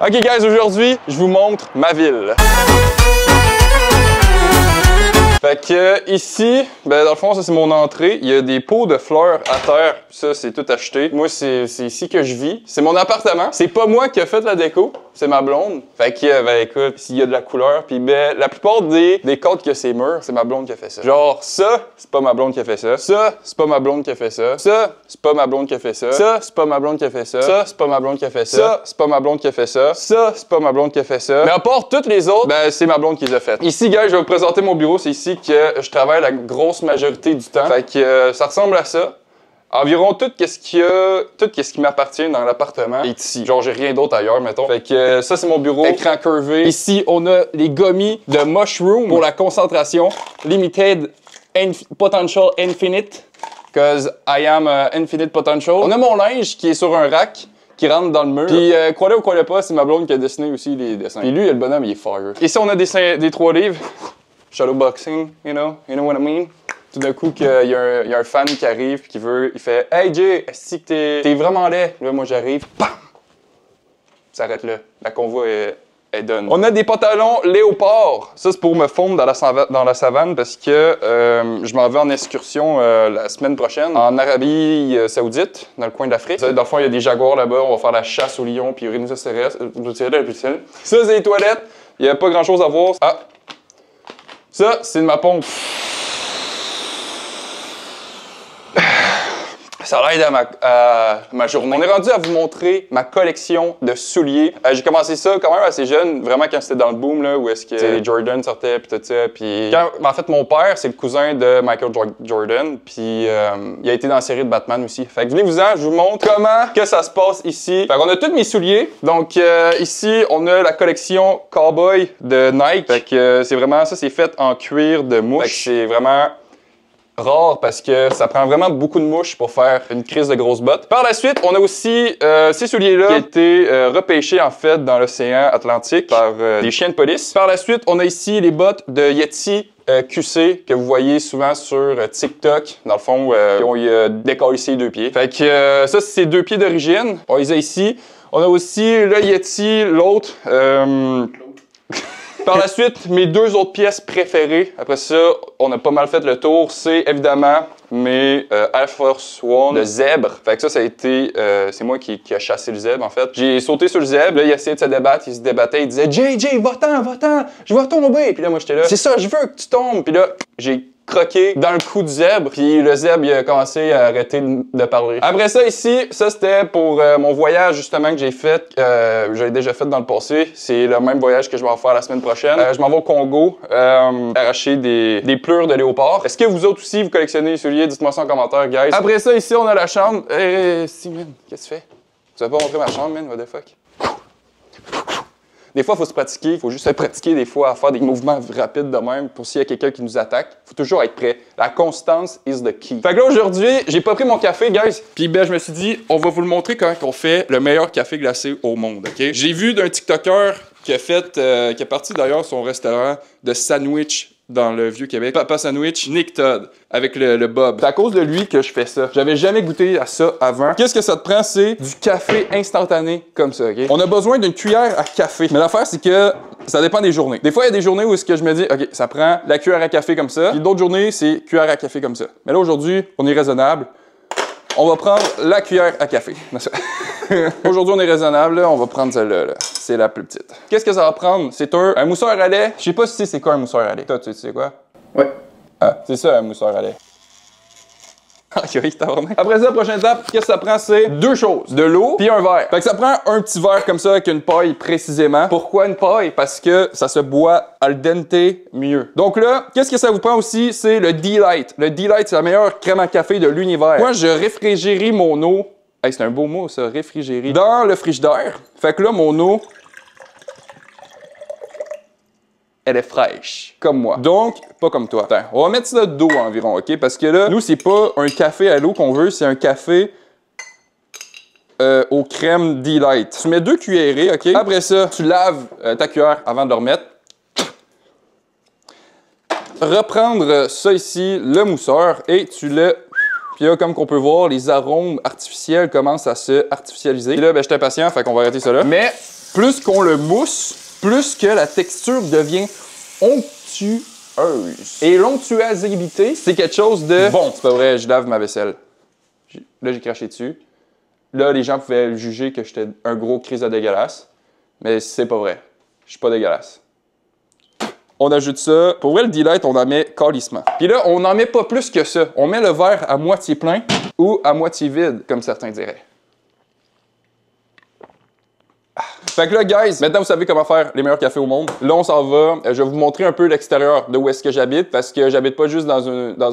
Ok guys, aujourd'hui, je vous montre ma ville. Fait que ici, ben dans le fond, ça c'est mon entrée. Il y a des pots de fleurs à terre. Ça, c'est tout acheté. Moi, c'est ici que je vis. C'est mon appartement. C'est pas moi qui ai fait la déco, c'est ma blonde. Fait que, ben écoute, s'il y a de la couleur, puis ben la plupart des cadres que c'est murs, c'est ma blonde qui a fait ça. Genre, ça, c'est pas ma blonde qui a fait ça. Ça, c'est pas ma blonde qui a fait ça. Ça, c'est pas ma blonde qui a fait ça. Ça, c'est pas ma blonde qui a fait ça. Ça, c'est pas ma blonde qui a fait ça. Ça, c'est pas ma blonde qui a fait ça. Ça, c'est pas ma blonde qui a fait ça. Mais à part toutes les autres, ben c'est ma blonde qui les a faites. Ici, guys, je vais vous présenter mon bureau. C'est ici que je travaille la grosse majorité du temps. Fait que ça ressemble à ça. Environ tout ce qui m'appartient dans l'appartement est ici. Genre, j'ai rien d'autre ailleurs, mettons. Fait que ça, c'est mon bureau. Écran curvé. Ici, on a les gummies de Mushroom pour la concentration. Limited Potential Infinite. Cause I am Infinite Potential. On a mon linge qui est sur un rack qui rentre dans le mur. Puis, croyez ou croyez pas, c'est ma blonde qui a dessiné aussi les dessins. Puis lui, le bonhomme, il est fire. Ici, on a des 3 livres. Shadowboxing, you know what I mean? Tout d'un coup, il y a un fan qui arrive et il fait « Hey Jay, est-ce que t'es vraiment laid? » Là, moi, j'arrive, bam! Ça arrête là. La convoi est done. On a des pantalons léopard. Ça, c'est pour me fondre dans la savane parce que je m'en vais en excursion la semaine prochaine en Arabie Saoudite, dans le coin de l'Afrique. Dans le fond, il y a des jaguars là-bas. On va faire la chasse aux lions puis rhinocéros. Ça, c'est les toilettes. Il n'y a pas grand-chose à voir. Ah! Ça, c'est de ma pompe. Ça aide à ma journée. On est rendu à vous montrer ma collection de souliers. J'ai commencé ça quand même assez jeune, vraiment quand c'était dans le boom, là, où est-ce que les Jordan sortaient, puis tout ça. Puis en fait, mon père, c'est le cousin de Michael Jordan, puis il a été dans la série de Batman aussi. Fait que venez-vous-en, je vous montre comment que ça se passe ici. Fait qu'on a tous mes souliers. Donc ici, on a la collection Cowboy de Nike. Fait que c'est vraiment ça, c'est fait en cuir de mouche. Fait que c'est vraiment rare parce que ça prend vraiment beaucoup de mouches pour faire une crise de grosses bottes. Par la suite, on a aussi ces souliers-là qui ont été repêchés en fait dans l'océan Atlantique par des chiens de police. Par la suite, on a ici les bottes de Yeti QC que vous voyez souvent sur TikTok, dans le fond, qui ont décollé ici 2 pieds. Fait que ça, c'est 2 pieds d'origine. On les a ici. On a aussi le Yeti, l'autre. Par la suite, mes 2 autres pièces préférées, après ça, on a pas mal fait le tour, c'est évidemment mes Air Force One de zèbre. Fait que ça a été, c'est moi qui a chassé le zèbre en fait. J'ai sauté sur le zèbre, là il essayait de se débattre, il se débattait, il disait « JJ, va-t'en, je vais tomber! » Puis là moi j'étais là « C'est ça, je veux que tu tombes! » Puis là, j'ai croqué dans le cou du zèbre, puis le zèbre il a commencé à arrêter de parler. Après ça ici, ça c'était pour mon voyage justement que j'ai fait, j'avais déjà fait dans le passé. C'est le même voyage que je vais en faire la semaine prochaine. Je m'en vais au Congo arracher des pleurs de léopard. Est-ce que vous autres aussi vous collectionnez les souliers? Dites-moi ça en commentaire, guys. Après ça ici on a la chambre. Si man, qu'est-ce que tu fais? Tu vas pas montrer ma chambre, man, what the fuck? Des fois, il faut se pratiquer, il faut juste se pratiquer des fois à faire des mouvements rapides de même pour s'il y a quelqu'un qui nous attaque. Il faut toujours être prêt. La constance is the key. Fait que là, aujourd'hui, j'ai pas pris mon café, guys. Puis ben, je me suis dit, on va vous le montrer comment on fait le meilleur café glacé au monde, OK? J'ai vu d'un TikToker qui a parti d'ailleurs son restaurant de sandwich dans le Vieux-Québec. Papa Sandwich, Nick Todd, avec le Bob. C'est à cause de lui que je fais ça. J'avais jamais goûté à ça avant. Qu'est-ce que ça te prend? C'est du café instantané, comme ça, OK? On a besoin d'une cuillère à café. Mais l'affaire, c'est que ça dépend des journées. Des fois, il y a des journées où est-ce que je me dis, OK, ça prend la cuillère à café comme ça. Puis d'autres journées, c'est cuillère à café comme ça. Mais là, aujourd'hui, on est raisonnable. On va prendre la cuillère à café. Aujourd'hui, on est raisonnable, là. On va prendre celle-là. Là. C'est la plus petite. Qu'est-ce que ça va prendre? C'est un mousseur à lait. Je sais pas si c'est quoi un mousseur à lait. Toi, tu sais quoi? Ouais. Ah, c'est ça, un mousseur à lait. Après ça, la prochaine étape, qu'est-ce que ça prend? C'est 2 choses. De l'eau puis un verre. Fait que ça prend un petit verre comme ça avec une paille précisément. Pourquoi une paille? Parce que ça se boit al dente mieux. Donc là, qu'est-ce que ça vous prend aussi? C'est le D-Light. Le D-Light, c'est la meilleure crème à café de l'univers. Moi, je réfrigérie mon eau. Hey, c'est un beau mot, ça, réfrigérer. Dans le frigidaire. Fait que là, mon eau, elle est fraîche, comme moi. Donc, pas comme toi. Attends, on va mettre ça d'eau environ, OK? Parce que là, nous, c'est pas un café à l'eau qu'on veut, c'est un café aux crèmes D-Light. Tu mets 2 cuillerées, OK? Après ça, tu laves ta cuillère avant de le remettre. Reprendre ça ici, le mousseur, et tu le... Puis là, comme qu'on peut voir, les arômes artificiels commencent à se artificialiser. Puis là, ben, j'étais impatient, fait qu'on va arrêter ça là. Mais plus qu'on le mousse, plus que la texture devient onctueuse. Et l'onctuosité, c'est quelque chose de... Bon, c'est pas vrai, je lave ma vaisselle. Là, j'ai craché dessus. Là, les gens pouvaient juger que j'étais un gros crise de dégueulasse. Mais c'est pas vrai. Je suis pas dégueulasse. On ajoute ça. Pour vrai, le delight, on en met calissement. Puis là, on n'en met pas plus que ça. On met le verre à moitié plein ou à moitié vide, comme certains diraient. Fait que là, guys, maintenant vous savez comment faire les meilleurs cafés au monde. Là, on s'en va. Je vais vous montrer un peu l'extérieur de où est-ce que j'habite parce que j'habite pas juste dans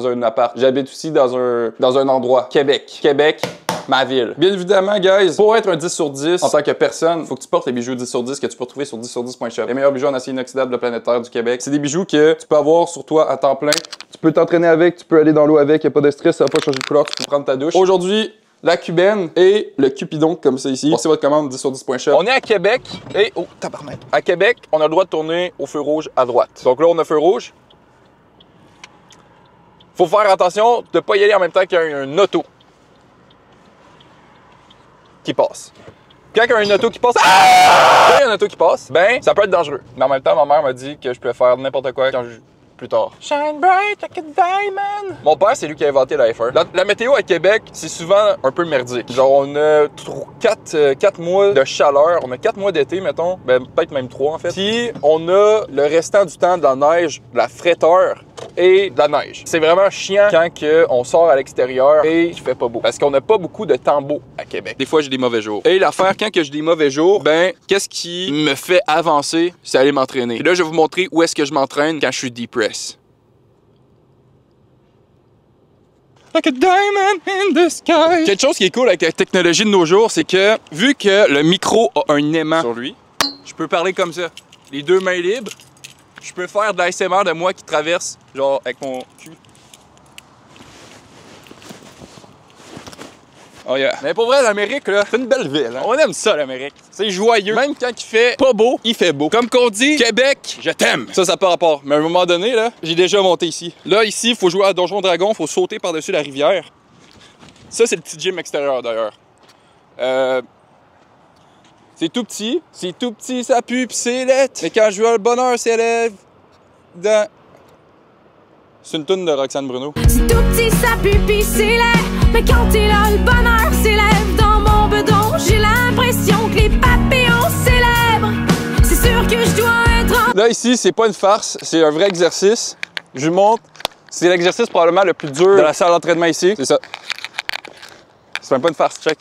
un appart. J'habite aussi dans un endroit. Québec. Québec, ma ville. Bien évidemment, guys, pour être un 10 sur 10 en tant que personne, faut que tu portes les bijoux 10 sur 10 que tu peux retrouver sur 10sur10.shop. Les meilleurs bijoux en acier inoxydable de la planète Terre du Québec. C'est des bijoux que tu peux avoir sur toi à temps plein. Tu peux t'entraîner avec, tu peux aller dans l'eau avec, y a pas de stress, ça va pas changer de couleur, tu peux prendre ta douche. Aujourd'hui, la cubaine et le cupidon comme ça ici. Passez votre commande 10sur10.shop. On est à Québec et... Oh, tabarnak. À Québec, on a le droit de tourner au feu rouge à droite. Donc là, on a feu rouge. Faut faire attention de pas y aller en même temps qu'il y a un auto qui passe. Quand il y a un auto qui passe... Quand il y a un auto qui passe, ben, ça peut être dangereux. Mais en même temps, ma mère m'a dit que je pouvais faire n'importe quoi quand plus tard. Shine bright like a diamond. Mon père, c'est lui qui a inventé la F1. La météo à Québec, c'est souvent un peu merdique. Genre, on a 4 mois de chaleur, on a 4 mois d'été, mettons, ben peut-être même 3 en fait. Puis, on a le restant du temps de la neige, de la fraîcheur et de la neige. C'est vraiment chiant quand on sort à l'extérieur et il fait pas beau. Parce qu'on n'a pas beaucoup de temps beau à Québec. Des fois, j'ai des mauvais jours. Et l'affaire, quand j'ai des mauvais jours, ben, qu'est-ce qui me fait avancer? C'est aller m'entraîner. Et là, je vais vous montrer où est-ce que je m'entraîne quand je suis depressed. Like a diamond in the sky. Quelque chose qui est cool avec la technologie de nos jours, c'est que vu que le micro a un aimant sur lui, je peux parler comme ça, les deux mains libres. Je peux faire de l'ASMR de moi qui traverse, genre avec mon cul. Oh yeah. Mais pour vrai, l'Amérique, là, c'est une belle ville. Hein? On aime ça, l'Amérique. C'est joyeux. Même quand il fait pas beau, il fait beau. Comme qu'on dit, Québec, je t'aime. Ça par rapport. Mais à un moment donné, là, j'ai déjà monté ici. Là, ici, il faut jouer à Donjon Dragon, il faut sauter par-dessus la rivière. Ça, c'est le petit gym extérieur, d'ailleurs. C'est tout petit, ça pue, pis c'est laid. Mais quand je vois le bonheur s'élève dans... C'est une toune de Roxane Bruno. C'est tout petit, ça pue, pis c'est laid. Mais quand t'es là, le bonheur s'élève dans mon bedon. J'ai l'impression que les papillons célèbrent. C'est sûr que je dois être en... Là, ici, c'est pas une farce, c'est un vrai exercice. Je vous montre. C'est l'exercice probablement le plus dur de la salle d'entraînement ici. C'est ça. C'est même pas une farce, check.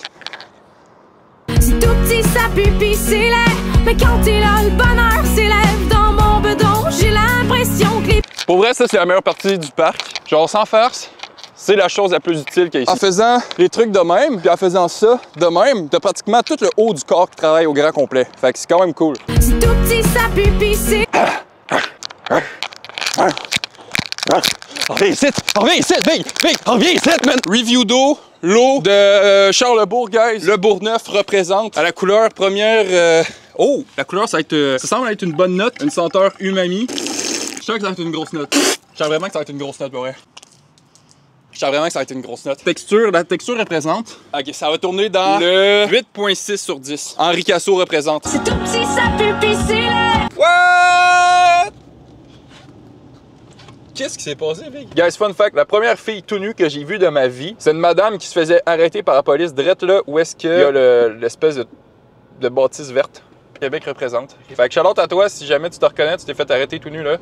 C'est tout petit, ça pue, pis c'est laid. Mais quand t'es là, le bonheur s'élève dans mon bedon. J'ai l'impression que les... Pour vrai, ça, c'est la meilleure partie du parc. Genre, sans farce, c'est la chose la plus utile qu'il y a ici. En faisant les trucs de même, puis en faisant ça de même, t'as pratiquement tout le haut du corps qui travaille au grand complet. Fait que c'est quand même cool. C'est tout petit, ça pue, pis c'est... Reviens ici! Reviens ici! Reviens ici, man! Review d'eau. L'eau de Charlesbourg, guys. Le Bourgneuf représente à la couleur première... Oh! La couleur, ça semble être une bonne note. Une senteur umami. Je sens que ça va être une grosse note. Je sens vraiment que ça va être une grosse note, pour vrai. Je sens vraiment que ça va être une grosse note. La texture représente... OK, ça va tourner dans le 8.6 sur 10. Henri Casso représente. C'est tout petit, ça pue, pis c'est laid. What? Qu'est-ce qui s'est passé, Big? Guys, fun fact, la première fille tout nue que j'ai vue de ma vie, c'est une madame qui se faisait arrêter par la police direct là où est-ce qu'il y a l'espèce de bâtisse verte. Québec représente. Fait que shout-out à toi, si jamais tu te reconnais, tu t'es fait arrêter tout nu là.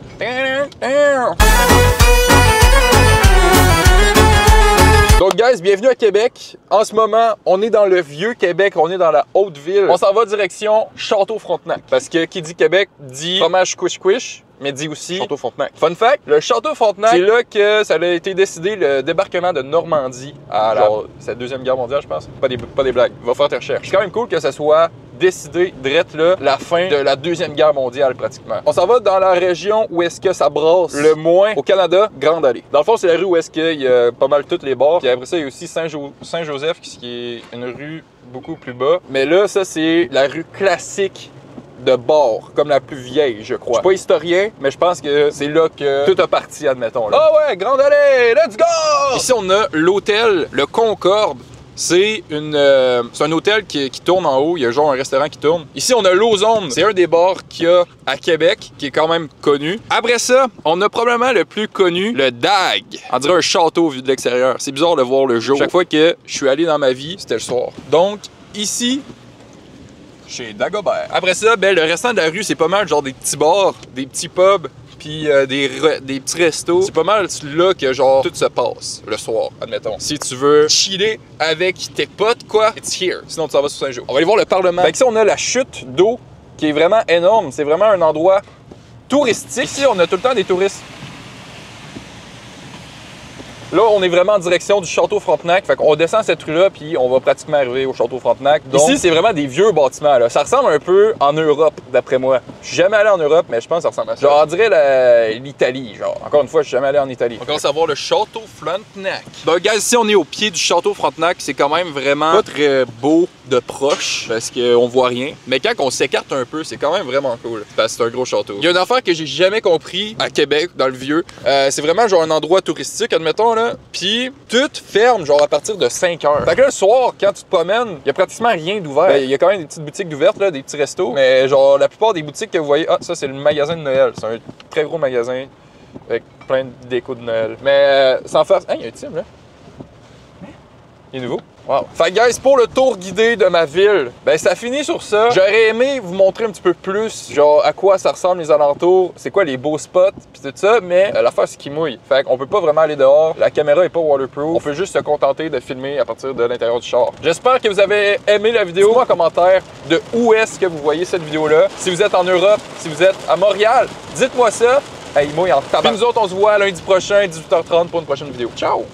Donc guys, bienvenue à Québec. En ce moment, on est dans le vieux Québec, on est dans la haute ville. On s'en va direction Château-Frontenac. Parce que qui dit Québec dit fromage squish-squish, mais dit aussi Château-Frontenac. Fun fact, le Château-Frontenac, c'est là que ça a été décidé le débarquement de Normandie à la Deuxième Guerre mondiale, je pense. Pas des blagues, va faire tes recherches. C'est quand même cool que ça soit décidé direct là, la fin de la Deuxième Guerre mondiale pratiquement. On s'en va dans la région où est-ce que ça brasse le moins au Canada, Grande Allée. Dans le fond, c'est la rue où est-ce qu'il y a pas mal toutes les bars. Puis après ça, il y a aussi Saint-Joseph qui est une rue beaucoup plus bas. Mais là, ça, c'est la rue classique de bord, comme la plus vieille, je crois. Je suis pas historien, mais je pense que c'est là que tout a parti, admettons. Là. Ah ouais, Grande Allée, let's go! Ici, on a l'hôtel, le Concorde. c'est un hôtel qui tourne en haut. Il y a genre un restaurant qui tourne. Ici, on a l'Ozone. C'est un des bars qu'il y a à Québec, qui est quand même connu. Après ça, on a probablement le plus connu, le DAG. On dirait un château vu de l'extérieur. C'est bizarre de voir le jour. Chaque fois que je suis allé dans ma vie, c'était le soir. Donc, ici, chez Dagobert. Après ça, ben, le restant de la rue, c'est pas mal genre des petits bars, des petits pubs, puis des petits restos. C'est pas mal là que genre tout se passe le soir, admettons. Si tu veux chiller avec tes potes, quoi, it's here. Sinon, tu s'en vas sur Saint-Jean. On va aller voir le Parlement. Fait que ici, on a la chute d'eau qui est vraiment énorme. C'est vraiment un endroit touristique. Ici, on a tout le temps des touristes. Là, on est vraiment en direction du Château Frontenac. Fait qu'on descend cette rue-là, puis on va pratiquement arriver au Château Frontenac. Donc, ici, c'est vraiment des vieux bâtiments, là. Ça ressemble un peu en Europe, d'après moi. Je suis jamais allé en Europe, mais je pense que ça ressemble à ça. Genre, on dirait l'Italie, genre. Encore une fois, je suis jamais allé en Italie. On commence à voir le Château Frontenac. Donc, guys, ici, on est au pied du Château Frontenac. C'est quand même vraiment pas très beau de proche, parce qu'on voit rien. Mais quand on s'écarte un peu, c'est quand même vraiment cool. Parce que c'est un gros château. Il y a une affaire que j'ai jamais compris à Québec, dans le vieux. C'est vraiment genre un endroit touristique, admettons, là. Puis tout ferme genre à partir de 5 heures. Fait que là, le soir, quand tu te promènes, il y a pratiquement rien d'ouvert. Il y a quand même des petites boutiques d'ouvertes, là, des petits restos. Mais genre, la plupart des boutiques que vous voyez, ça, c'est le magasin de Noël. C'est un très gros magasin avec plein de déco de Noël. Mais sans faire... il y a un team, là. Il est nouveau. Wow. Fait que guys, pour le tour guidé de ma ville, ben ça finit sur ça. J'aurais aimé vous montrer un petit peu plus, genre à quoi ça ressemble les alentours, c'est quoi les beaux spots, pis tout ça, mais l'affaire c'est qu'il mouille. Fait qu'on peut pas vraiment aller dehors, la caméra est pas waterproof, on peut juste se contenter de filmer à partir de l'intérieur du char. J'espère que vous avez aimé la vidéo. Dites-moi en commentaire de où est-ce que vous voyez cette vidéo-là. Si vous êtes en Europe, si vous êtes à Montréal, dites-moi ça. Hey, il mouille en tabac. Puis nous autres, on se voit lundi prochain, 18h30 pour une prochaine vidéo. Ciao!